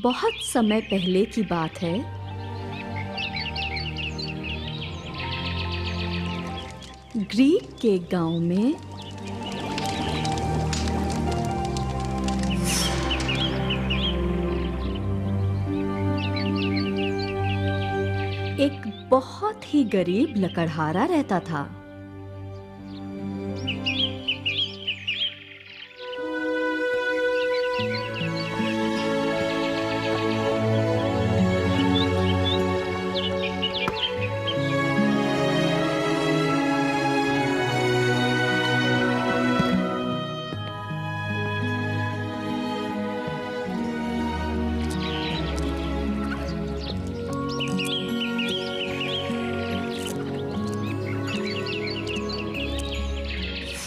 बहुत समय पहले की बात है। ग्रीक के गांव में एक बहुत ही गरीब लकड़हारा रहता था।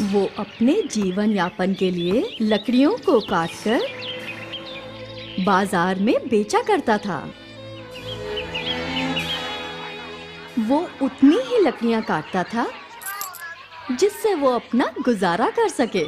वो अपने जीवन यापन के लिए लकड़ियों को काटकर बाजार में बेचा करता था। वो उतनी ही लकड़ियां काटता था जिससे वो अपना गुजारा कर सके।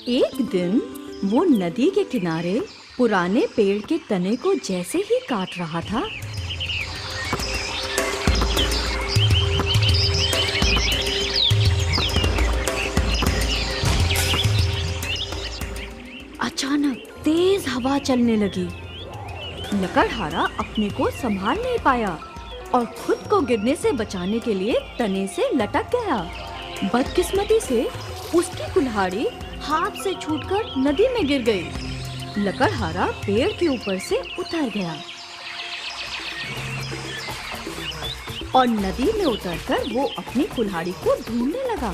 एक दिन वो नदी के किनारे पुराने पेड़ के तने को जैसे ही काट रहा था, अचानक तेज हवा चलने लगी। लकड़हारा अपने को संभाल नहीं पाया और खुद को गिरने से बचाने के लिए तने से लटक गया। बदकिस्मती से उसकी कुल्हाड़ी हाथ से छूटकर नदी में गिर गई। लकड़हारा पेड़ के ऊपर से उतर गया और नदी में उतरकर वो अपनी कुल्हाड़ी को ढूंढने लगा।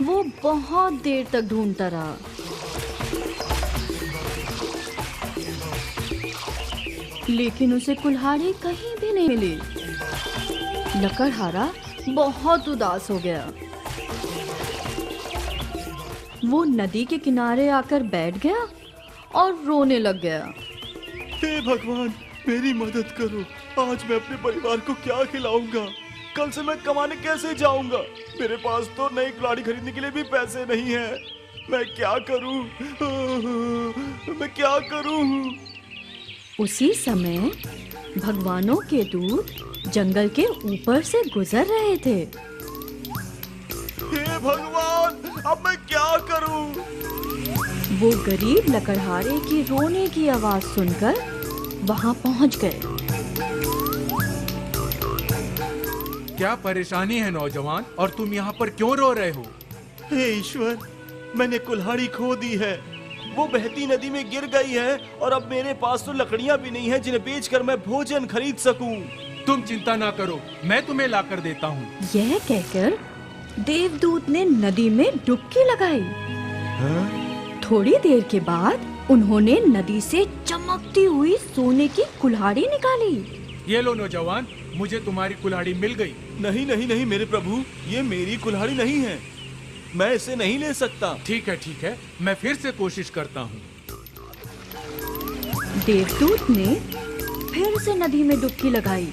वो बहुत देर तक ढूंढता रहा, लेकिन उसे कुल्हाड़ी कहीं भी नहीं मिली। लकड़हारा बहुत उदास हो गया। वो नदी के किनारे आकर बैठ गया और रोने लग गया। हे भगवान, मेरी मदद करो। आज मैं अपने परिवार को क्या खिलाऊंगा? कल से मैं कमाने कैसे जाऊंगा? मेरे पास तो नई कुल्हाड़ी खरीदने के लिए भी पैसे नहीं हैं। मैं क्या करूं? मैं क्या करूं? उसी समय भगवानों के दूत जंगल के ऊपर से गुजर रहे थे। हे भगवान, अब मैं क्या करूं? वो गरीब लकड़हारे की रोने की आवाज सुनकर वहां पहुंच गए। क्या परेशानी है नौजवान, और तुम यहाँ पर क्यों रो रहे हो? हे ईश्वर, मैंने कुल्हाड़ी खो दी है। वो बहती नदी में गिर गई है और अब मेरे पास तो लकड़ियाँ भी नहीं हैं जिन्हें बेचकर मैं भोजन खरीद सकूं। तुम चिंता ना करो, मैं तुम्हें लाकर देता हूँ। यह कहकर देवदूत ने नदी में डुबकी लगाई। थोड़ी देर के बाद उन्होंने नदी से चमकती हुई सोने की कुल्हाड़ी निकाली। ये लो नौजवान, मुझे तुम्हारी कुल्हाड़ी मिल गई। नहीं नहीं नहीं मेरे प्रभु, ये मेरी कुल्हाड़ी नहीं है। मैं इसे नहीं ले सकता। ठीक है, मैं फिर से कोशिश करता हूँ। देवदूत ने फिर से नदी में डुबकी लगाई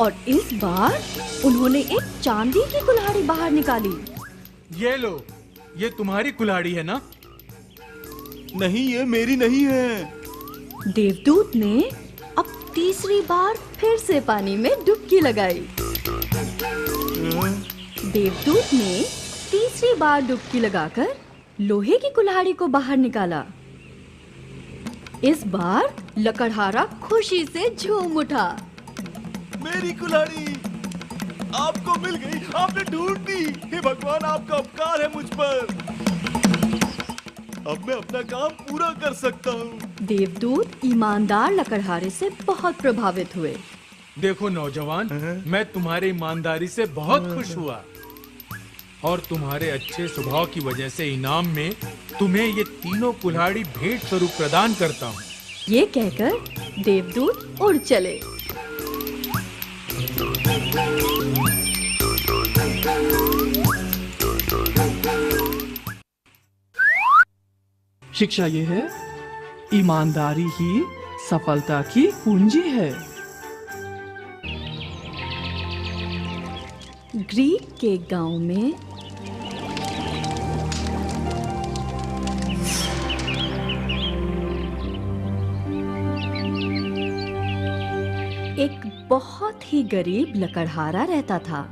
और इस बार उन्होंने एक चांदी की कुल्हाड़ी बाहर निकाली। ये लो, ये तुम्हारी कुल्हाड़ी है ना? नहीं, ये मेरी नहीं है। देवदूत ने अब तीसरी बार फिर से पानी में डुबकी लगाई। देवदूत ने तीसरी बार डुबकी लगाकर लोहे की कुल्हाड़ी को बाहर निकाला। इस बार लकड़हारा खुशी से झूम उठा। मेरी कुल्हाड़ी आपको मिल गई, आपने ढूंढ दी। हे भगवान, आपका उपकार है मुझ पर। अब मैं अपना काम पूरा कर सकता हूँ। देवदूत ईमानदार लकड़हारे से बहुत प्रभावित हुए। देखो नौजवान, मैं तुम्हारी ईमानदारी से बहुत खुश हुआ और तुम्हारे अच्छे स्वभाव की वजह से इनाम में तुम्हें ये तीनों कुल्हाड़ी भेंट स्वरूप प्रदान करता हूँ। ये कहकर देवदूत उड़ चले। शिक्षा ये है, ईमानदारी ही सफलता की पूंजी है। ग्रीक के गांव में एक बहुत ही गरीब लकड़हारा रहता था।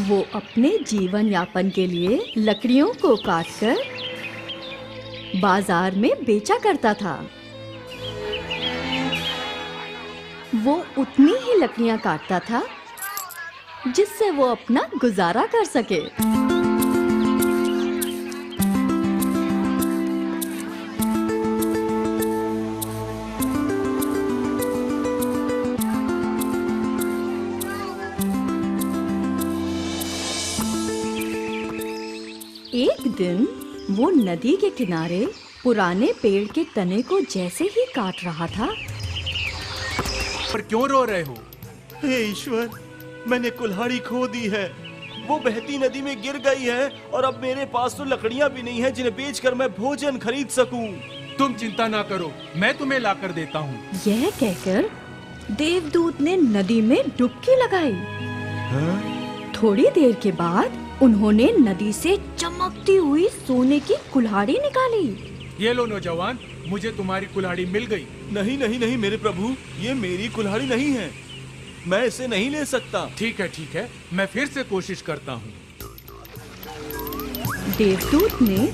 वो अपने जीवन यापन के लिए लकड़ियों को काटकर बाजार में बेचा करता था। वो उतनी ही लकड़ियां काटता था जिससे वो अपना गुजारा कर सके। एक दिन वो नदी के किनारे पुराने पेड़ के तने को जैसे ही काट रहा था। पर क्यों रो रहे हो? हे ईश्वर, मैंने कुल्हाड़ी खो दी है। वो बहती नदी में गिर गई है और अब मेरे पास तो लकड़ियां भी नहीं है जिन्हें बेचकर मैं भोजन खरीद सकूं। तुम चिंता ना करो, मैं तुम्हें लाकर देता हूँ। यह कहकर देवदूत ने नदी में डुबकी लगाई। थोड़ी देर के बाद उन्होंने नदी से चमकती हुई सोने की कुल्हाड़ी निकाली। ये लो नौजवान, मुझे तुम्हारी कुल्हाड़ी मिल गई। नहीं नहीं नहीं मेरे प्रभु, ये मेरी कुल्हाड़ी नहीं है, मैं इसे नहीं ले सकता। ठीक है, मैं फिर से कोशिश करता हूँ। देवदूत ने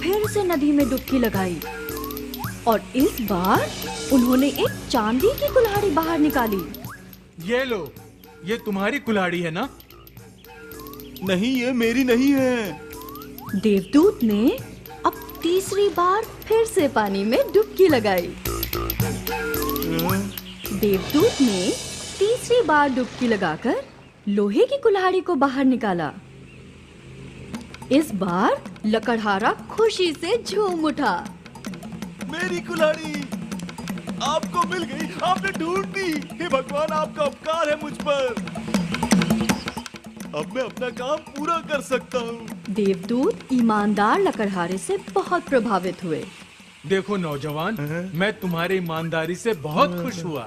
फिर से नदी में डुबकी लगाई और इस बार उन्होंने एक चांदी की कुल्हाड़ी बाहर निकाली। ये लो, ये तुम्हारी कुल्हाड़ी है ना? नहीं, ये मेरी नहीं है। देवदूत ने अब तीसरी बार फिर से पानी में डुबकी लगाई। देवदूत ने तीसरी बार डुबकी लगाकर लोहे की कुल्हाड़ी को बाहर निकाला। इस बार लकड़हारा खुशी से झूम उठा। मेरी कुल्हाड़ी आपको मिल गई, आपने ढूंढ दी। हे भगवान, आपका उपकार है मुझ पर। अब मैं अपना काम पूरा कर सकता हूँ। देवदूत ईमानदार लकड़हारे से बहुत प्रभावित हुए। देखो नौजवान, मैं तुम्हारी ईमानदारी से बहुत खुश हुआ।